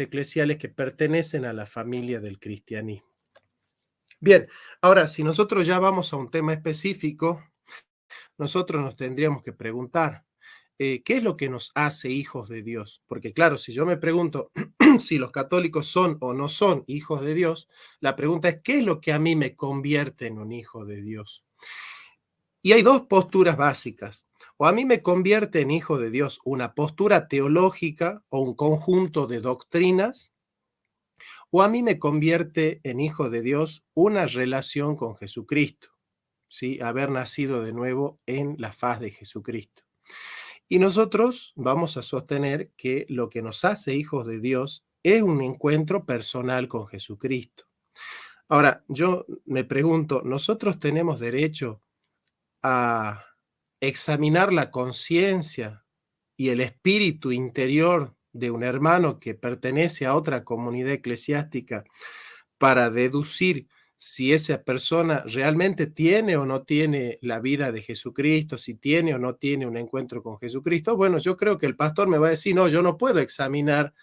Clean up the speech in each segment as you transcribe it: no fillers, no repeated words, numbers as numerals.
eclesiales que pertenecen a la familia del cristianismo. Bien, ahora, si nosotros ya vamos a un tema específico, nosotros nos tendríamos que preguntar, ¿qué es lo que nos hace hijos de Dios? Porque claro, si yo me pregunto si los católicos son o no son hijos de Dios, la pregunta es, ¿qué es lo que a mí me convierte en un hijo de Dios? Y hay dos posturas básicas. O a mí me convierte en hijo de Dios una postura teológica o un conjunto de doctrinas, o a mí me convierte en hijo de Dios una relación con Jesucristo, ¿sí? Haber nacido de nuevo en la faz de Jesucristo. Y nosotros vamos a sostener que lo que nos hace hijos de Dios es un encuentro personal con Jesucristo. Ahora, yo me pregunto, ¿nosotros tenemos derecho a examinar la conciencia y el espíritu interior de un hermano que pertenece a otra comunidad eclesiástica para deducir si esa persona realmente tiene o no tiene la vida de Jesucristo, si tiene o no tiene un encuentro con Jesucristo? Bueno, yo creo que el pastor me va a decir, no, yo no puedo examinar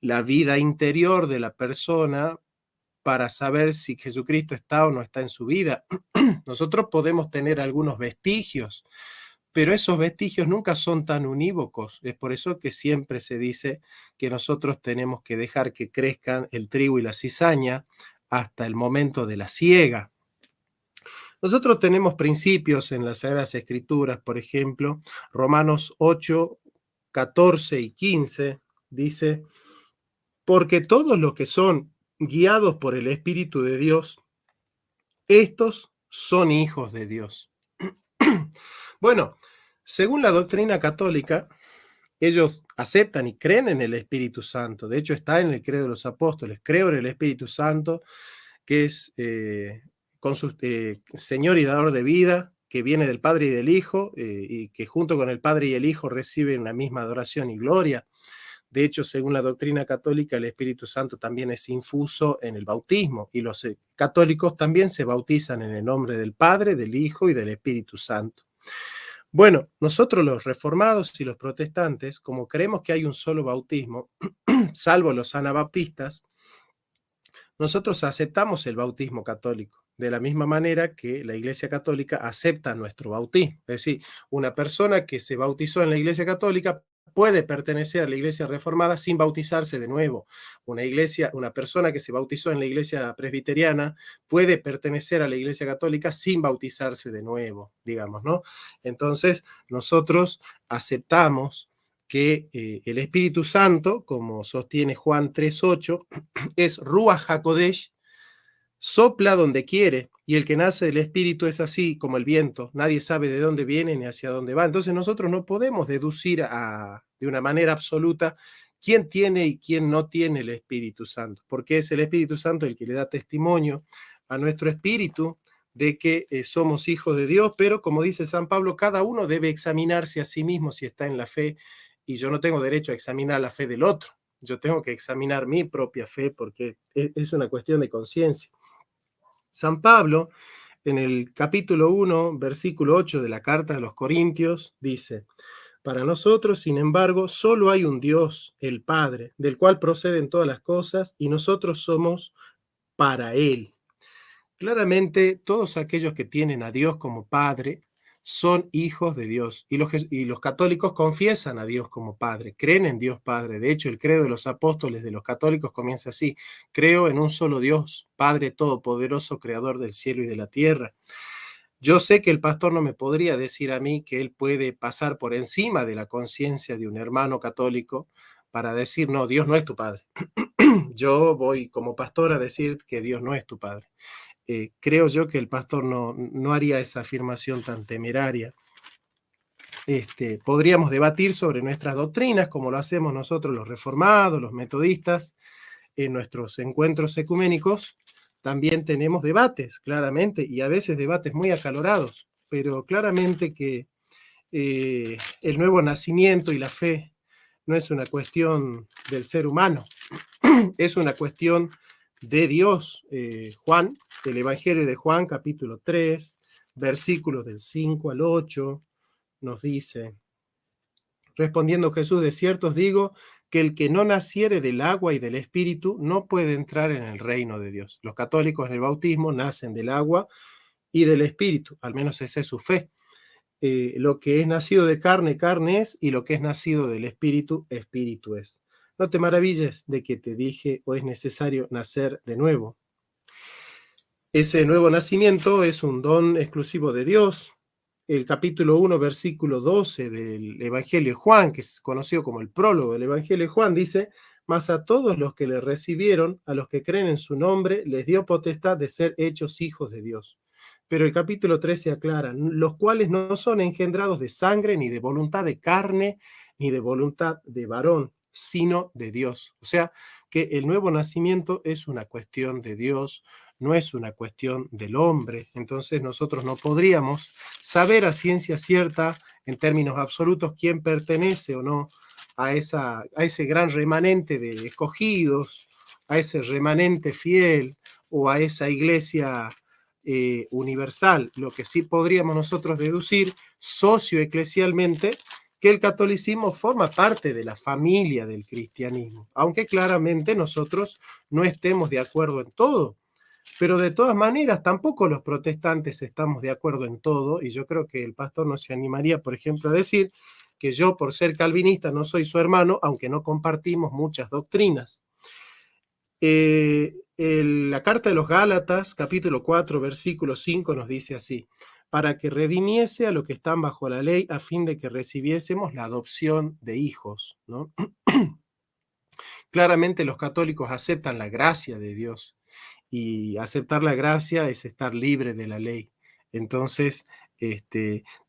la vida interior de la persona para saber si Jesucristo está o no está en su vida. Nosotros podemos tener algunos vestigios, pero esos vestigios nunca son tan unívocos. Es por eso que siempre se dice que nosotros tenemos que dejar que crezcan el trigo y la cizaña hasta el momento de la siega. Nosotros tenemos principios en las Sagradas Escrituras, por ejemplo, Romanos 8, 14 y 15, dice, porque todos los que son guiados por el Espíritu de Dios, estos son hijos de Dios. Bueno, según la doctrina católica, ellos aceptan y creen en el Espíritu Santo. De hecho, está en el credo de los apóstoles. Creo en el Espíritu Santo, que es con su Señor y dador de vida, que viene del Padre y del Hijo, y que junto con el Padre y el Hijo reciben la misma adoración y gloria. De hecho, según la doctrina católica, el Espíritu Santo también es infuso en el bautismo, y los católicos también se bautizan en el nombre del Padre, del Hijo y del Espíritu Santo. Bueno, nosotros los reformados y los protestantes, como creemos que hay un solo bautismo, salvo los anabaptistas, nosotros aceptamos el bautismo católico, de la misma manera que la Iglesia Católica acepta nuestro bautismo. Es decir, una persona que se bautizó en la Iglesia Católica puede pertenecer a la Iglesia Reformada sin bautizarse de nuevo. Una persona que se bautizó en la Iglesia Presbiteriana puede pertenecer a la Iglesia Católica sin bautizarse de nuevo, digamos, ¿no? Entonces, nosotros aceptamos que el Espíritu Santo, como sostiene Juan 3:8, es Ruach HaKodesh, sopla donde quiere, y el que nace del Espíritu es así como el viento, nadie sabe de dónde viene ni hacia dónde va. Entonces nosotros no podemos deducir de una manera absoluta quién tiene y quién no tiene el Espíritu Santo, porque es el Espíritu Santo el que le da testimonio a nuestro espíritu de que somos hijos de Dios, pero como dice San Pablo, cada uno debe examinarse a sí mismo si está en la fe, y yo no tengo derecho a examinar la fe del otro. Yo tengo que examinar mi propia fe porque es una cuestión de conciencia. San Pablo, en el capítulo 1, versículo 8 de la carta de los Corintios, dice, para nosotros, sin embargo, solo hay un Dios, el Padre, del cual proceden todas las cosas, y nosotros somos para Él. Claramente, todos aquellos que tienen a Dios como Padre son hijos de Dios, y los católicos confiesan a Dios como Padre, creen en Dios Padre. De hecho, el credo de los apóstoles de los católicos comienza así: creo en un solo Dios, Padre todopoderoso, creador del cielo y de la tierra. Yo sé que el pastor no me podría decir a mí que él puede pasar por encima de la conciencia de un hermano católico para decir, no, Dios no es tu Padre. Yo voy como pastor a decir que Dios no es tu Padre. Creo yo que el pastor no haría esa afirmación tan temeraria. Podríamos debatir sobre nuestras doctrinas, como lo hacemos nosotros los reformados, los metodistas, en nuestros encuentros ecuménicos. También tenemos debates, claramente, y a veces debates muy acalorados, pero claramente que el nuevo nacimiento y la fe no es una cuestión del ser humano, es una cuestión de Dios. Juan, el Evangelio de Juan, capítulo 3, versículos del 5 al 8, nos dice, respondiendo Jesús, de cierto os digo que el que no naciere del agua y del Espíritu no puede entrar en el reino de Dios. Los católicos en el bautismo nacen del agua y del Espíritu, al menos esa es su fe. Lo que es nacido de carne, carne es, y lo que es nacido del Espíritu, Espíritu es. No te maravilles de que te dije, o es necesario nacer de nuevo. Ese nuevo nacimiento es un don exclusivo de Dios. El capítulo 1, versículo 12 del Evangelio de Juan, que es conocido como el prólogo del Evangelio de Juan, dice: mas a todos los que le recibieron, a los que creen en su nombre, les dio potestad de ser hechos hijos de Dios. Pero el capítulo 13 aclara: los cuales no son engendrados de sangre, ni de voluntad de carne, ni de voluntad de varón, sino de Dios. O sea, que el nuevo nacimiento es una cuestión de Dios, no es una cuestión del hombre. Entonces nosotros no podríamos saber a ciencia cierta, en términos absolutos, quién pertenece o no a ese gran remanente de escogidos, a ese remanente fiel o a esa iglesia universal. Lo que sí podríamos nosotros deducir socioeclesialmente, que el catolicismo forma parte de la familia del cristianismo, aunque claramente nosotros no estemos de acuerdo en todo. Pero de todas maneras, tampoco los protestantes estamos de acuerdo en todo, y yo creo que el pastor no se animaría, por ejemplo, a decir que yo, por ser calvinista, no soy su hermano, aunque no compartimos muchas doctrinas. La carta de los Gálatas, capítulo 4, versículo 5, nos dice así: para que redimiese a los que están bajo la ley, a fin de que recibiésemos la adopción de hijos, ¿no? Claramente los católicos aceptan la gracia de Dios, y aceptar la gracia es estar libre de la ley. Entonces,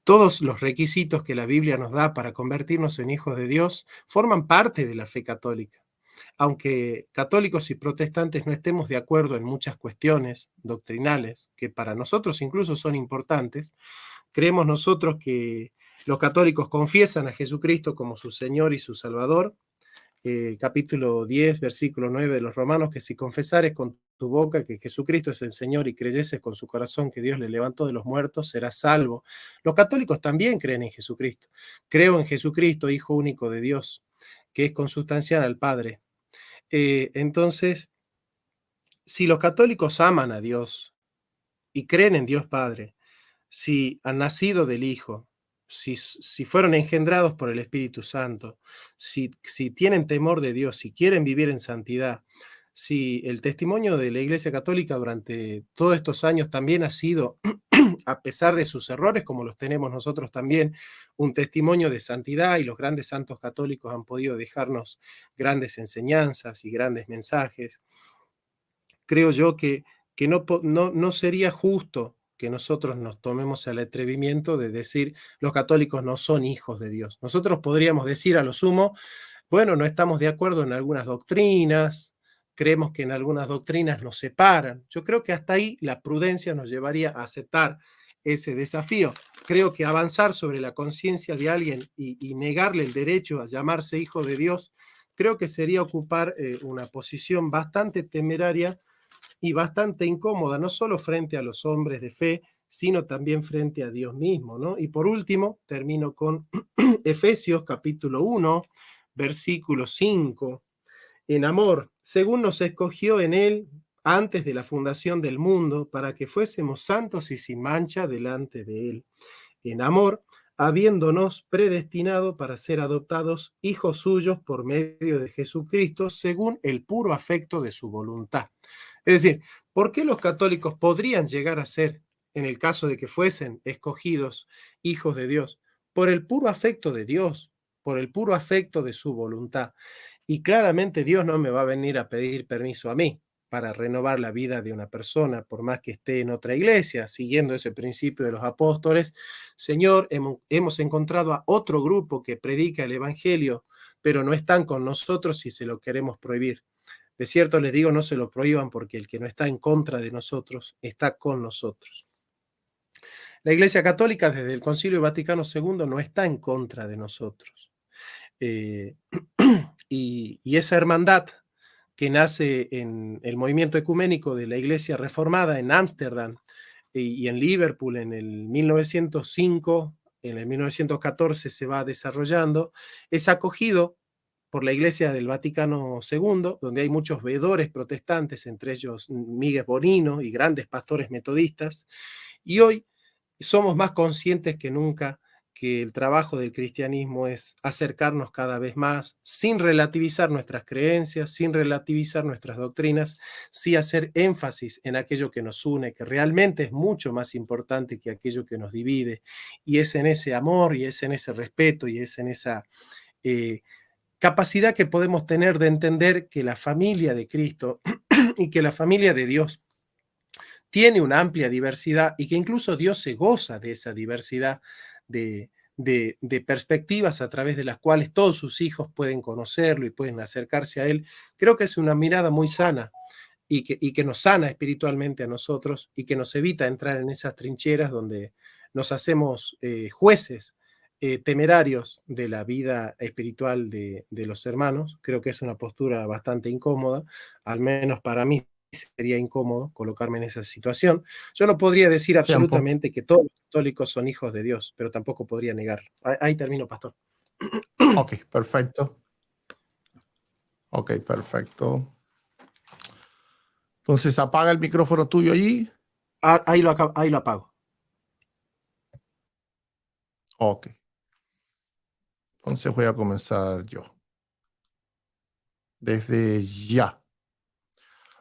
todos los requisitos que la Biblia nos da para convertirnos en hijos de Dios forman parte de la fe católica. Aunque católicos y protestantes no estemos de acuerdo en muchas cuestiones doctrinales, que para nosotros incluso son importantes, creemos nosotros que los católicos confiesan a Jesucristo como su Señor y su Salvador. Capítulo 10, versículo 9 de los Romanos, que si confesares con tu boca que Jesucristo es el Señor y creyeses con su corazón que Dios le levantó de los muertos, serás salvo. Los católicos también creen en Jesucristo. Creo en Jesucristo, Hijo único de Dios, que es consustancial al Padre. Entonces, si los católicos aman a Dios y creen en Dios Padre, si han nacido del Hijo, si fueron engendrados por el Espíritu Santo, si tienen temor de Dios, si quieren vivir en santidad, si el testimonio de la Iglesia Católica durante todos estos años también ha sido, a pesar de sus errores, como los tenemos nosotros también, un testimonio de santidad, y los grandes santos católicos han podido dejarnos grandes enseñanzas y grandes mensajes, creo yo que no sería justo que nosotros nos tomemos el atrevimiento de decir los católicos no son hijos de Dios. Nosotros podríamos decir a lo sumo: bueno, no estamos de acuerdo en algunas doctrinas, creemos que en algunas doctrinas nos separan. Yo creo que hasta ahí la prudencia nos llevaría a aceptar ese desafío. Creo que avanzar sobre la conciencia de alguien y negarle el derecho a llamarse hijo de Dios, creo que sería ocupar una posición bastante temeraria y bastante incómoda, no solo frente a los hombres de fe, sino también frente a Dios mismo, ¿no? Y por último, termino con Efesios capítulo 1, versículo 5. En amor, según nos escogió en él antes de la fundación del mundo, para que fuésemos santos y sin mancha delante de él. En amor, habiéndonos predestinado para ser adoptados hijos suyos por medio de Jesucristo, según el puro afecto de su voluntad. Es decir, ¿por qué los católicos podrían llegar a ser, en el caso de que fuesen escogidos hijos de Dios? Por el puro afecto de Dios, por el puro afecto de su voluntad. Y claramente Dios no me va a venir a pedir permiso a mí para renovar la vida de una persona, por más que esté en otra iglesia, siguiendo ese principio de los apóstoles. Señor, hemos encontrado a otro grupo que predica el Evangelio, pero no están con nosotros y se lo queremos prohibir. De cierto les digo, no se lo prohíban, porque el que no está en contra de nosotros está con nosotros. La Iglesia Católica desde el Concilio Vaticano II no está en contra de nosotros. Y esa hermandad que nace en el movimiento ecuménico de la Iglesia Reformada en Ámsterdam y en Liverpool en el 1905, en el 1914 se va desarrollando, es acogido por la Iglesia del Vaticano II, donde hay muchos veedores protestantes, entre ellos Miguel Bonino y grandes pastores metodistas, y hoy somos más conscientes que nunca que el trabajo del cristianismo es acercarnos cada vez más, sin relativizar nuestras creencias, sin relativizar nuestras doctrinas, sí hacer énfasis en aquello que nos une, que realmente es mucho más importante que aquello que nos divide, y es en ese amor, y es en ese respeto, y es en esa capacidad que podemos tener de entender que la familia de Cristo y que la familia de Dios tiene una amplia diversidad y que incluso Dios se goza de esa diversidad de perspectivas a través de las cuales todos sus hijos pueden conocerlo y pueden acercarse a Él. Creo que es una mirada muy sana y que nos sana espiritualmente a nosotros y que nos evita entrar en esas trincheras donde nos hacemos jueces temerarios de la vida espiritual de los hermanos. Creo que es una postura bastante incómoda, al menos para mí sería incómodo colocarme en esa situación. Yo no podría decir Tiempo. absolutamente que todos los católicos son hijos de Dios, pero tampoco podría negarlo. Ahí termino, pastor. Ok, perfecto. Ok, perfecto. Entonces apaga el micrófono tuyo allí. Ahí lo apago. Ok. Entonces voy a comenzar yo. Desde ya.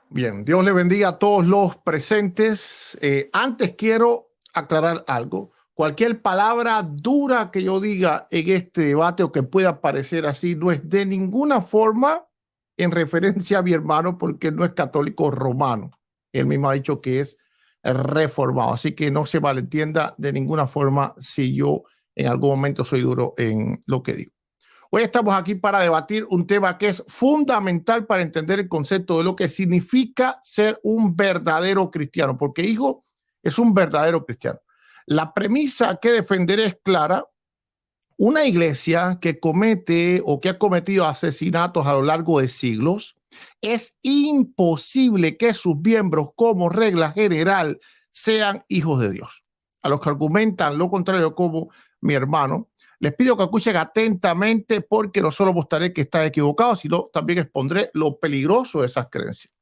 Bien, Dios le bendiga a todos los presentes. Antes quiero aclarar algo. Cualquier palabra dura que yo diga en este debate o que pueda parecer así no es de ninguna forma en referencia a mi hermano porque no es católico romano. Él mismo ha dicho que es reformado. Así que no se malentienda de ninguna forma si yo en algún momento soy duro en lo que digo. Hoy estamos aquí para debatir un tema que es fundamental para entender el concepto de lo que significa ser un verdadero cristiano, porque hijo es un verdadero cristiano. La premisa que defenderé es clara. Una iglesia que comete o que ha cometido asesinatos a lo largo de siglos, es imposible que sus miembros, como regla general, sean hijos de Dios. A los que argumentan lo contrario, como mi hermano, les pido que escuchen atentamente porque no solo mostraré que están equivocados, sino también expondré lo peligroso de esas creencias.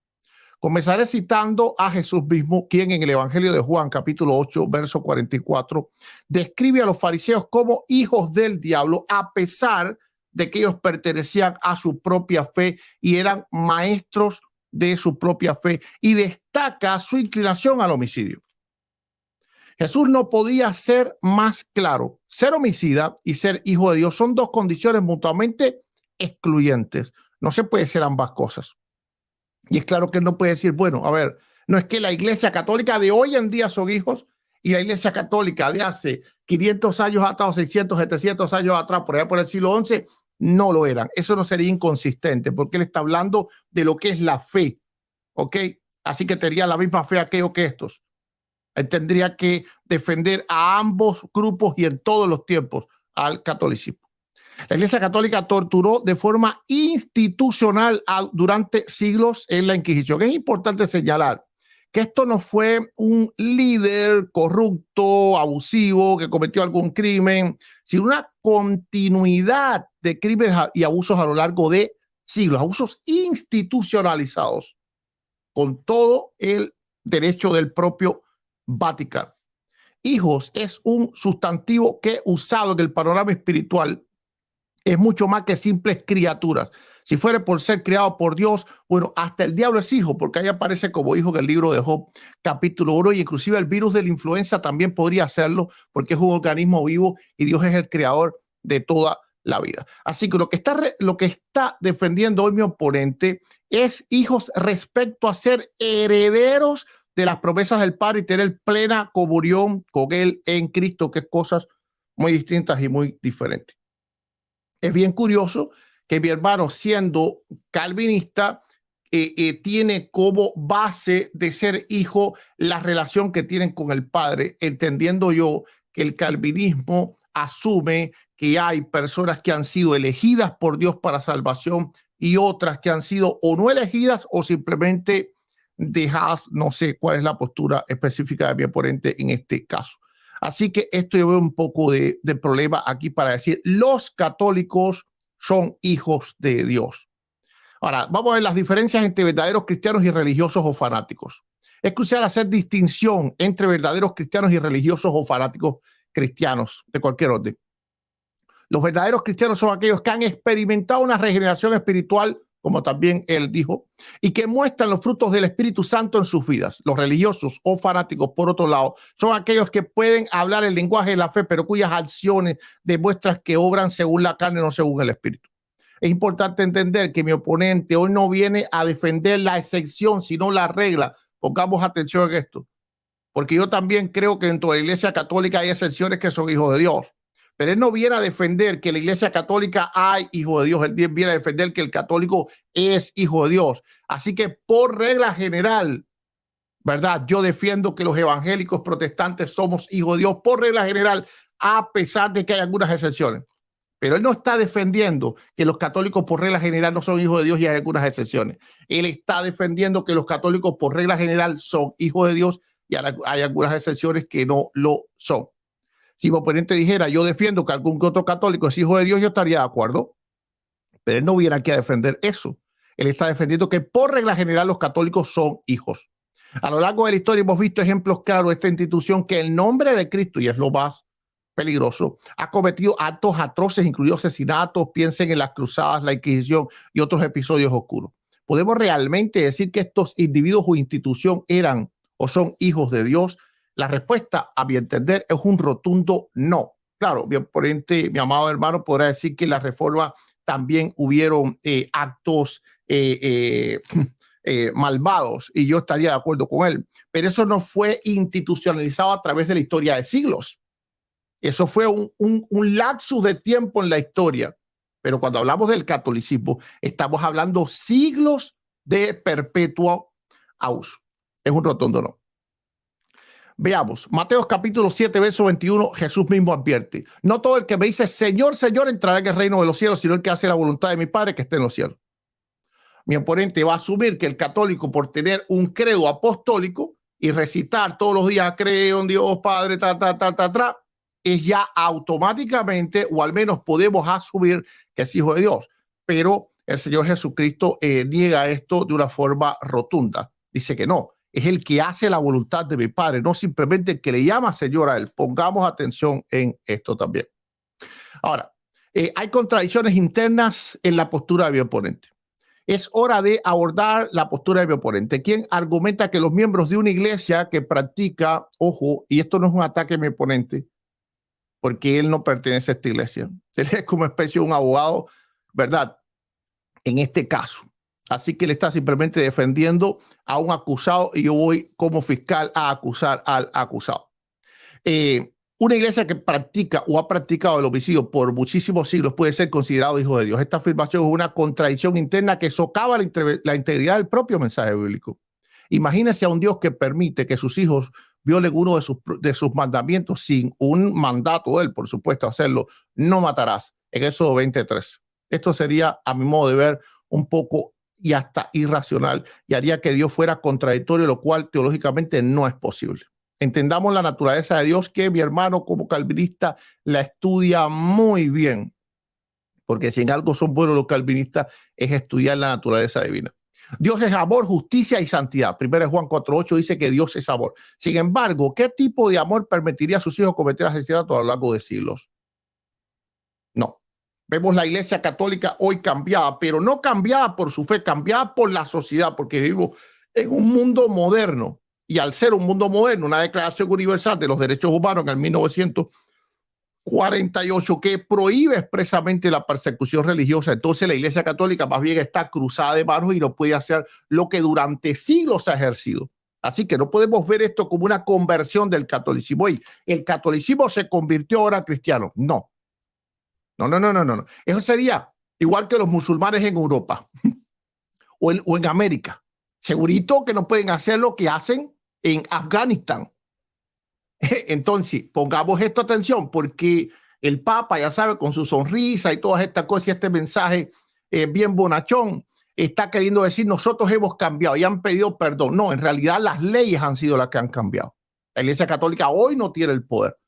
Comenzaré citando a Jesús mismo, quien en el Evangelio de Juan, capítulo 8, verso 44, describe a los fariseos como hijos del diablo, a pesar de que ellos pertenecían a su propia fe y eran maestros de su propia fe, y destaca su inclinación al homicidio. Jesús no podía ser más claro. Ser homicida y ser hijo de Dios son dos condiciones mutuamente excluyentes. No se puede ser ambas cosas. Y es claro que él no puede decir, bueno, a ver, no es que la iglesia católica de hoy en día son hijos y la iglesia católica de hace 500 años atrás, 600, 700 años atrás, por allá por el siglo XI, no lo eran. Eso no sería inconsistente porque él está hablando de lo que es la fe, ¿ok? Así que tendría la misma fe aquello que estos. Él tendría que defender a ambos grupos y en todos los tiempos al catolicismo. La Iglesia Católica torturó de forma institucional durante siglos en la Inquisición. Es importante señalar que esto no fue un líder corrupto, abusivo, que cometió algún crimen, sino una continuidad de crímenes y abusos a lo largo de siglos, abusos institucionalizados, con todo el derecho del propio Vaticano. Hijos es un sustantivo que usado en el panorama espiritual es mucho más que simples criaturas. Si fuera por ser criado por Dios, bueno, hasta el diablo es hijo, porque ahí aparece como hijo en el libro de Job, capítulo 1, y inclusive el virus de la influenza también podría hacerlo, porque es un organismo vivo y Dios es el creador de toda la vida. Así que lo que está defendiendo hoy mi oponente es hijos respecto a ser herederos de las promesas del Padre y tener plena comunión con Él en Cristo, que es cosas muy distintas y muy diferentes. Es bien curioso que mi hermano, siendo calvinista, tiene como base de ser hijo la relación que tienen con el Padre, entendiendo yo que el calvinismo asume que hay personas que han sido elegidas por Dios para salvación y otras que han sido o no elegidas o simplemente dejadas. No sé cuál es la postura específica de mi oponente en este caso. Así que esto yo veo un poco de problema aquí para decir, los católicos son hijos de Dios. Ahora, vamos a ver las diferencias entre verdaderos cristianos y religiosos o fanáticos. Es crucial hacer distinción entre verdaderos cristianos y religiosos o fanáticos cristianos de cualquier orden. Los verdaderos cristianos son aquellos que han experimentado una regeneración espiritual, como también él dijo, y que muestran los frutos del Espíritu Santo en sus vidas. Los religiosos o fanáticos, por otro lado, son aquellos que pueden hablar el lenguaje de la fe, pero cuyas acciones demuestran que obran según la carne, no según el Espíritu. Es importante entender que mi oponente hoy no viene a defender la excepción, sino la regla. Pongamos atención en esto, porque yo también creo que dentro de la Iglesia Católica hay excepciones que son hijos de Dios. Pero él no viene a defender que en la Iglesia Católica hay hijo de Dios. Él viene a defender que el católico es hijo de Dios. Así que por regla general, ¿verdad? Yo defiendo que los evangélicos protestantes somos hijos de Dios por regla general, a pesar de que hay algunas excepciones. Pero él no está defendiendo que los católicos por regla general no son hijos de Dios y hay algunas excepciones. Él está defendiendo que los católicos por regla general son hijos de Dios y hay algunas excepciones que no lo son. Si mi oponente dijera, yo defiendo que algún otro católico es hijo de Dios, yo estaría de acuerdo. Pero él no viene aquí a defender eso. Él está defendiendo que por regla general los católicos son hijos. A lo largo de la historia hemos visto ejemplos claros de esta institución que el nombre de Cristo, y es lo más peligroso, ha cometido actos atroces, incluidos asesinatos. Piensen en las cruzadas, la Inquisición y otros episodios oscuros. ¿Podemos realmente decir que estos individuos o institución eran o son hijos de Dios? La respuesta, a mi entender, es un rotundo no. Claro, mi oponente, mi amado hermano, podrá decir que en la Reforma también hubieron actos malvados, y yo estaría de acuerdo con él. Pero eso no fue institucionalizado a través de la historia de siglos. Eso fue un lapsus de tiempo en la historia. Pero cuando hablamos del catolicismo, estamos hablando siglos de perpetuo uso. Es un rotundo no. Veamos, Mateo capítulo 7, verso 21, Jesús mismo advierte: no todo el que me dice Señor, Señor entrará en el reino de los cielos, sino el que hace la voluntad de mi Padre que esté en los cielos. Mi oponente va a asumir que el católico, por tener un credo apostólico y recitar todos los días creo en Dios Padre, es ya automáticamente, o al menos podemos asumir que es hijo de Dios. Pero el Señor Jesucristo niega esto de una forma rotunda. Dice que no. Es el que hace la voluntad de mi Padre, no simplemente el que le llama Señor a él. Pongamos atención en esto también. Ahora, hay contradicciones internas en la postura de mi oponente. Es hora de abordar la postura de mi oponente, quien argumenta que los miembros de una iglesia que practica, ojo, y esto no es un ataque a mi oponente, porque él no pertenece a esta iglesia. Él es como especie de un abogado, ¿verdad? En este caso. Así que él está simplemente defendiendo a un acusado y yo voy como fiscal a acusar al acusado. Una iglesia que practica o ha practicado el homicidio por muchísimos siglos puede ser considerado hijo de Dios. Esta afirmación es una contradicción interna que socava la integridad del propio mensaje bíblico. Imagínese a un Dios que permite que sus hijos violen uno de sus mandamientos sin un mandato de él, por supuesto, hacerlo. No matarás, en Éxodo 23. Esto sería, a mi modo de ver, un poco y hasta irracional, y haría que Dios fuera contradictorio, lo cual teológicamente no es posible. Entendamos la naturaleza de Dios, que mi hermano como calvinista la estudia muy bien, porque si en algo son buenos los calvinistas es estudiar la naturaleza divina. Dios es amor, justicia y santidad. 1 Juan 4:8 dice que Dios es amor. Sin embargo, ¿qué tipo de amor permitiría a sus hijos cometer asesinato a lo largo de siglos? No. Vemos la iglesia católica hoy cambiada, pero no cambiada por su fe, cambiada por la sociedad, porque vivimos en un mundo moderno. Y al ser un mundo moderno, una declaración universal de los derechos humanos en el 1948 que prohíbe expresamente la persecución religiosa, entonces la iglesia católica más bien está cruzada de manos y no puede hacer lo que durante siglos ha ejercido. Así que no podemos ver esto como una conversión del catolicismo. Y el catolicismo se convirtió ahora en cristiano. No. No. Eso sería igual que los musulmanes en Europa o en América. Segurito que no pueden hacer lo que hacen en Afganistán. Entonces, pongamos esto atención, porque el Papa, ya sabe, con su sonrisa y todas estas cosas y este mensaje bien bonachón, está queriendo decir nosotros hemos cambiado y han pedido perdón. No, en realidad las leyes han sido las que han cambiado. La Iglesia Católica hoy no tiene el poder.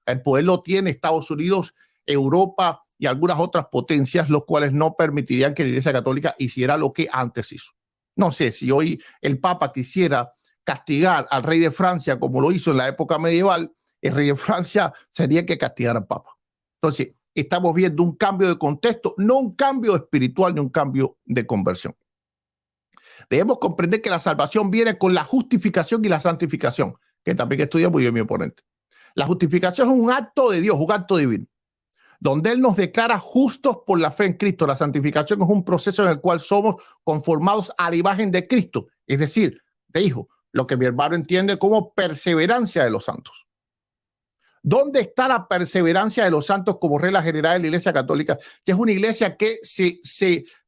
El poder lo tiene Estados Unidos, Europa y algunas otras potencias, los cuales no permitirían que la Iglesia Católica hiciera lo que antes hizo. No sé si hoy el Papa quisiera castigar al rey de Francia como lo hizo en la época medieval, el rey de Francia sería que castigara al Papa. Entonces, estamos viendo un cambio de contexto, no un cambio espiritual ni un cambio de conversión. Debemos comprender que la salvación viene con la justificación y la santificación, que también estudia muy bien mi oponente. La justificación es un acto de Dios, un acto divino, donde Él nos declara justos por la fe en Cristo. La santificación es un proceso en el cual somos conformados a la imagen de Cristo, es decir, de hijo, lo que mi hermano entiende como perseverancia de los santos. ¿Dónde está la perseverancia de los santos como regla general de la Iglesia Católica? Que es una iglesia que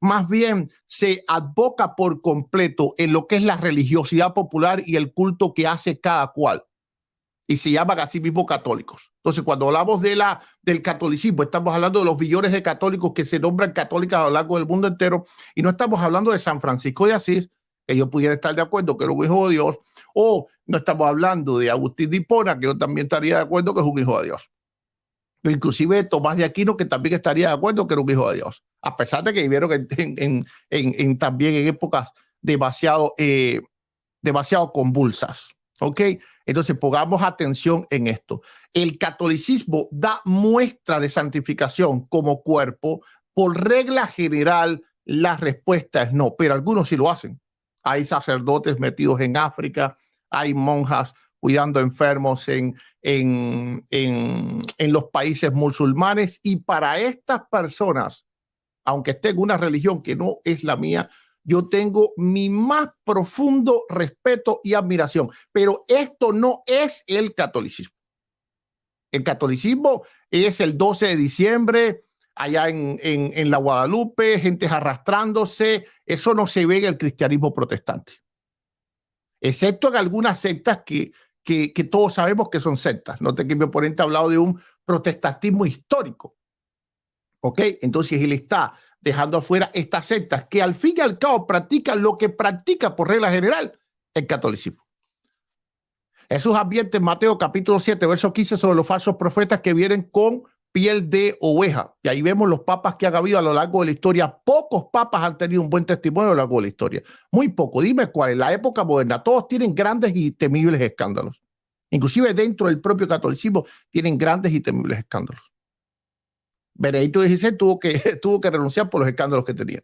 más bien se advoca por completo en lo que es la religiosidad popular y el culto que hace cada cual. Y se llaman a sí mismos católicos. Entonces, cuando hablamos del catolicismo, estamos hablando de los billones de católicos que se nombran católicos a lo largo del mundo entero, y no estamos hablando de San Francisco de Asís, que yo pudiera estar de acuerdo que era un hijo de Dios, o no estamos hablando de Agustín de Hipona, que yo también estaría de acuerdo que es un hijo de Dios. O inclusive de Tomás de Aquino, que también estaría de acuerdo que era un hijo de Dios, a pesar de que vivieron también en épocas demasiado convulsas. ¿Ok? Entonces, pongamos atención en esto. El catolicismo da muestra de santificación como cuerpo. Por regla general, la respuesta es no, pero algunos sí lo hacen. Hay sacerdotes metidos en África, hay monjas cuidando enfermos en los países musulmanes, y para estas personas, aunque esté en una religión que no es la mía, yo tengo mi más profundo respeto y admiración. Pero esto no es el catolicismo. El catolicismo es el 12 de diciembre, allá en la Guadalupe, gente arrastrándose. Eso no se ve en el cristianismo protestante. Excepto en algunas sectas que todos sabemos que son sectas. Note que mi oponente ha hablado de un protestantismo histórico. ¿Ok? Entonces él está dejando afuera estas sectas que al fin y al cabo practican lo que practica por regla general el catolicismo. Jesús advierte en Mateo capítulo 7, verso 15 sobre los falsos profetas que vienen con piel de oveja. Y ahí vemos los papas que han habido a lo largo de la historia. Pocos papas han tenido un buen testimonio a lo largo de la historia. Muy poco. Dime cuál. En la época moderna todos tienen grandes y temibles escándalos. Inclusive dentro del propio catolicismo tienen grandes y temibles escándalos. Benedicto XVI tuvo que renunciar por los escándalos que tenía.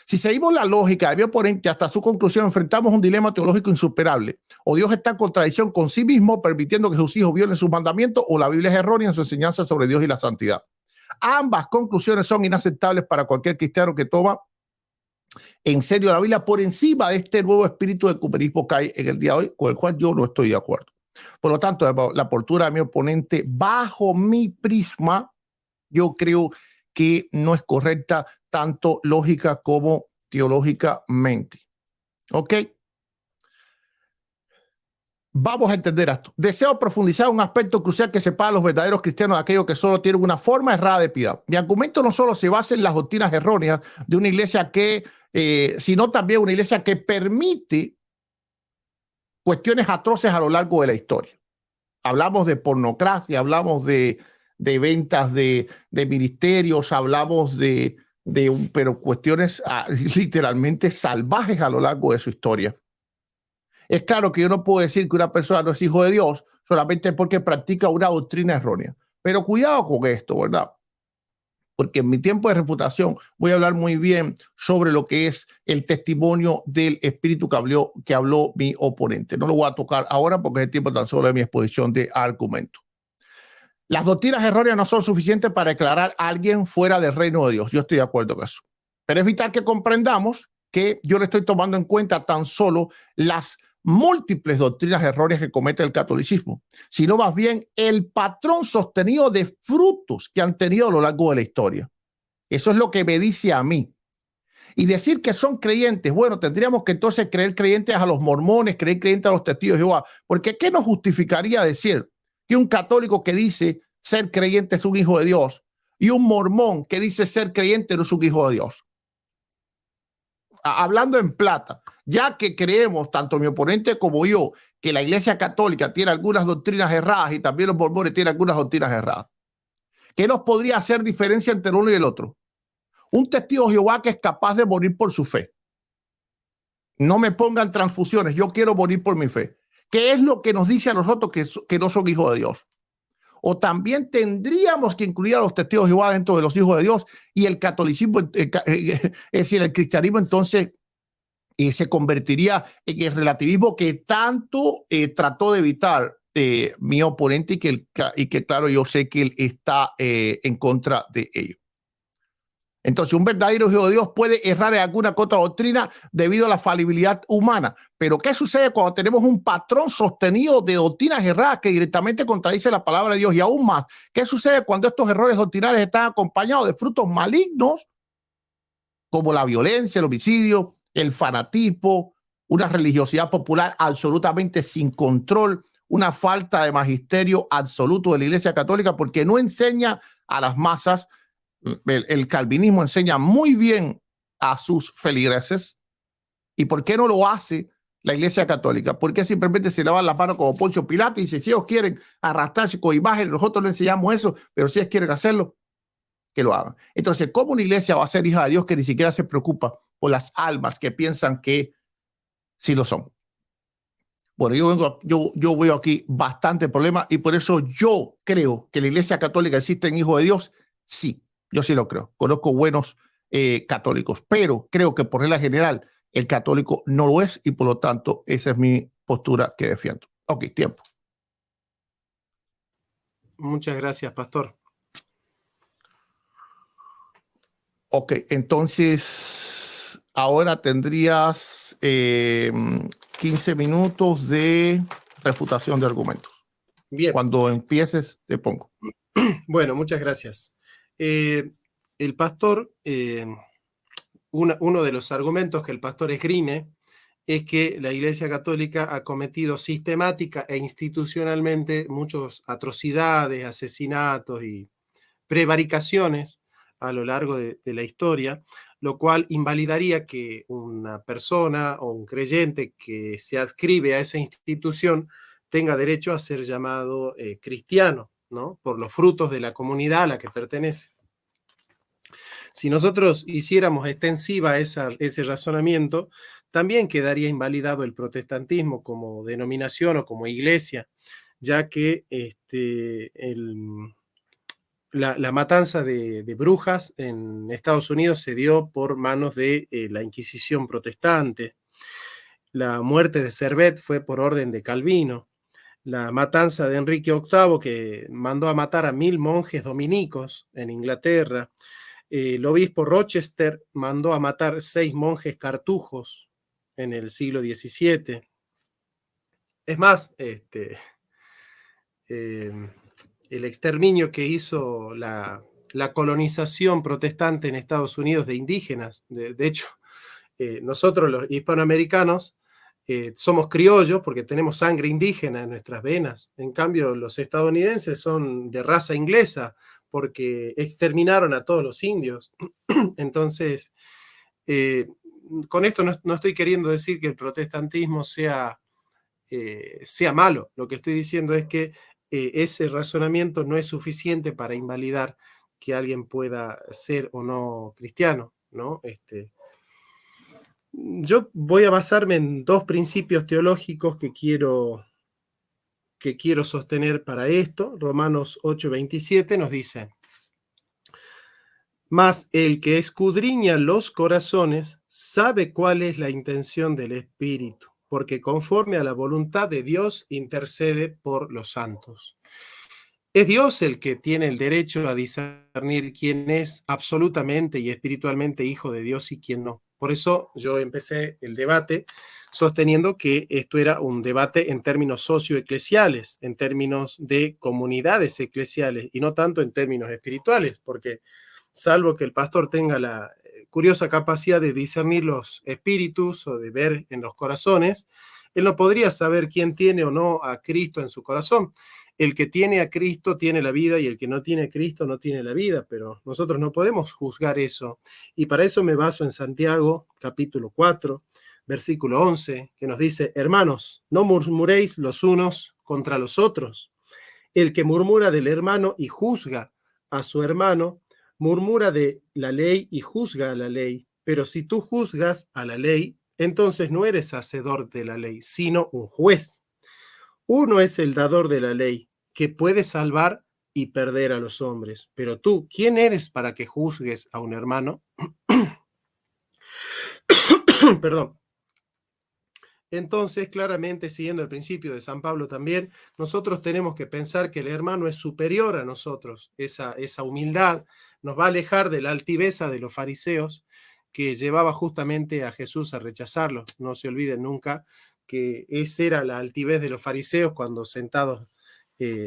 Si seguimos la lógica de mi oponente hasta su conclusión, enfrentamos un dilema teológico insuperable. O Dios está en contradicción con sí mismo, permitiendo que sus hijos violen sus mandamientos, o la Biblia es errónea en su enseñanza sobre Dios y la santidad. Ambas conclusiones son inaceptables para cualquier cristiano que toma en serio la Biblia por encima de este nuevo espíritu de ecumenismo que hay en el día de hoy, con el cual yo no estoy de acuerdo. Por lo tanto, la postura de mi oponente, bajo mi prisma, yo creo que no es correcta tanto lógica como teológicamente. ¿Ok? Vamos a entender esto. Deseo profundizar un aspecto crucial que separa a los verdaderos cristianos de aquellos que solo tienen una forma errada de piedad. Mi argumento no solo se basa en las doctrinas erróneas de una iglesia sino también una iglesia que permite cuestiones atroces a lo largo de la historia. Hablamos de pornografía, hablamos de ventas de ministerios, hablamos pero cuestiones literalmente salvajes a lo largo de su historia. Es claro que yo no puedo decir que una persona no es hijo de Dios solamente porque practica una doctrina errónea. Pero cuidado con esto, ¿verdad? Porque en mi tiempo de reputación voy a hablar muy bien sobre lo que es el testimonio del espíritu que habló mi oponente. No lo voy a tocar ahora porque es el tiempo tan solo de mi exposición de argumento. Las doctrinas erróneas no son suficientes para declarar a alguien fuera del reino de Dios. Yo estoy de acuerdo con eso. Pero es vital que comprendamos que yo le estoy tomando en cuenta tan solo las múltiples doctrinas erróneas que comete el catolicismo, sino más bien el patrón sostenido de frutos que han tenido a lo largo de la historia. Eso es lo que me dice a mí. Y decir que son creyentes, bueno, tendríamos que entonces creer creyentes a los mormones, creer creyentes a los testigos de Jehová, porque ¿qué nos justificaría decir que un católico que dice ser creyente es un hijo de Dios y un mormón que dice ser creyente no es un hijo de Dios? Hablando en plata, ya que creemos, tanto mi oponente como yo, que la Iglesia Católica tiene algunas doctrinas erradas y también los mormones tienen algunas doctrinas erradas. ¿Qué nos podría hacer diferencia entre uno y el otro? Un testigo de Jehová que es capaz de morir por su fe. No me pongan transfusiones, yo quiero morir por mi fe. ¿Qué es lo que nos dice a nosotros que no son hijos de Dios? O también tendríamos que incluir a los testigos de Jehová dentro de los hijos de Dios, y el catolicismo, es decir, el cristianismo entonces se convertiría en el relativismo que tanto trató de evitar mi oponente y que claro, yo sé que él está en contra de ello. Entonces, un verdadero hijo de Dios puede errar en alguna otra doctrina debido a la falibilidad humana. Pero, ¿qué sucede cuando tenemos un patrón sostenido de doctrinas erradas que directamente contradice la palabra de Dios? Y aún más, ¿qué sucede cuando estos errores doctrinales están acompañados de frutos malignos como la violencia, el homicidio, el fanatismo, una religiosidad popular absolutamente sin control, una falta de magisterio absoluto de la Iglesia Católica, porque no enseña a las masas? El calvinismo enseña muy bien a sus feligreses. ¿Y por qué no lo hace la Iglesia Católica? Porque simplemente se lavan las manos como Poncio Pilato y dice, si ellos quieren arrastrarse con imágenes, nosotros les enseñamos eso, pero si ellos quieren hacerlo, que lo hagan. Entonces, ¿cómo una iglesia va a ser hija de Dios que ni siquiera se preocupa por las almas que piensan que sí lo son? Bueno, yo veo aquí bastante problema, y por eso yo creo que la Iglesia Católica existe en hijos de Dios. Sí, yo sí lo creo. Conozco buenos católicos, pero creo que por regla general el católico no lo es, y por lo tanto esa es mi postura que defiendo. Ok, tiempo. Muchas gracias, pastor. Ok, entonces ahora tendrías 15 minutos de refutación de argumentos. Bien. Cuando empieces, te pongo. Bueno, muchas gracias. El pastor, uno de los argumentos que el pastor esgrime es que la Iglesia Católica ha cometido sistemática e institucionalmente muchas atrocidades, asesinatos y prevaricaciones a lo largo de la historia, lo cual invalidaría que una persona o un creyente que se adscribe a esa institución tenga derecho a ser llamado cristiano, ¿no? Por los frutos de la comunidad a la que pertenece. Si nosotros hiciéramos extensiva ese razonamiento, también quedaría invalidado el protestantismo como denominación o como iglesia, ya que la matanza de brujas en Estados Unidos se dio por manos de la Inquisición protestante. La muerte de Servet fue por orden de Calvino. La matanza de Enrique VIII, que mandó a matar a 1000 monjes dominicos en Inglaterra. El obispo Rochester mandó a matar 6 monjes cartujos en el siglo XVII. Es más, el exterminio que hizo la colonización protestante en Estados Unidos de indígenas. De hecho, nosotros los hispanoamericanos somos criollos porque tenemos sangre indígena en nuestras venas. En cambio, los estadounidenses son de raza inglesa porque exterminaron a todos los indios. Entonces, con esto no estoy queriendo decir que el protestantismo sea malo. Lo que estoy diciendo es que ese razonamiento no es suficiente para invalidar que alguien pueda ser o no cristiano, ¿no? Yo voy a basarme en 2 principios teológicos que quiero sostener para esto. Romanos 8:27 nos dice: mas el que escudriña los corazones sabe cuál es la intención del Espíritu, porque conforme a la voluntad de Dios intercede por los santos. Es Dios el que tiene el derecho a discernir quién es absolutamente y espiritualmente hijo de Dios y quién no. Por eso yo empecé el debate sosteniendo que esto era un debate en términos socioeclesiales, en términos de comunidades eclesiales y no tanto en términos espirituales, porque salvo que el pastor tenga la curiosa capacidad de discernir los espíritus o de ver en los corazones, él no podría saber quién tiene o no a Cristo en su corazón. El que tiene a Cristo tiene la vida y el que no tiene a Cristo no tiene la vida, pero nosotros no podemos juzgar eso. Y para eso me baso en Santiago, capítulo 4, versículo 11, que nos dice: hermanos, no murmuréis los unos contra los otros. El que murmura del hermano y juzga a su hermano, murmura de la ley y juzga a la ley. Pero si tú juzgas a la ley, entonces no eres hacedor de la ley, sino un juez. Uno es el dador de la ley, que puede salvar y perder a los hombres. Pero tú, ¿quién eres para que juzgues a un hermano? Perdón. Entonces, claramente, siguiendo el principio de San Pablo también, nosotros tenemos que pensar que el hermano es superior a nosotros. Esa humildad nos va a alejar de la altiveza de los fariseos que llevaba justamente a Jesús a rechazarlos. No se olviden nunca que esa era la altivez de los fariseos cuando sentados,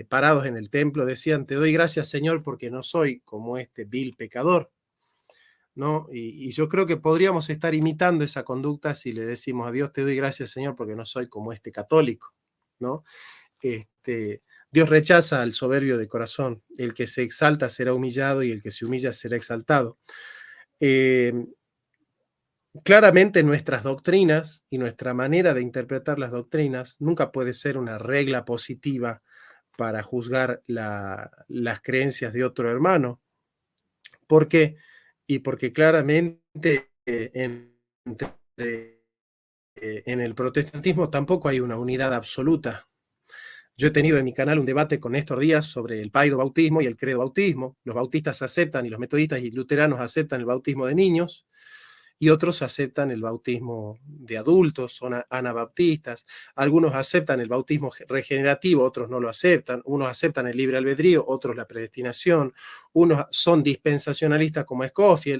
parados en el templo, decían: te doy gracias, Señor, porque no soy como este vil pecador, ¿no? Y yo creo que podríamos estar imitando esa conducta si le decimos a Dios: te doy gracias, Señor, porque no soy como este católico, ¿no? Dios rechaza al soberbio de corazón. El que se exalta será humillado y el que se humilla será exaltado. Claramente nuestras doctrinas y nuestra manera de interpretar las doctrinas nunca puede ser una regla positiva para juzgar las creencias de otro hermano. ¿Por qué? Y porque claramente en el protestantismo tampoco hay una unidad absoluta. Yo he tenido en mi canal un debate con Néstor Díaz sobre el paido bautismo y el credo bautismo. Los bautistas aceptan, y los metodistas y luteranos aceptan el bautismo de niños, y otros aceptan el bautismo de adultos, son anabaptistas. Algunos aceptan el bautismo regenerativo, otros no lo aceptan. Unos aceptan el libre albedrío, otros la predestinación. Unos son dispensacionalistas como Scofield,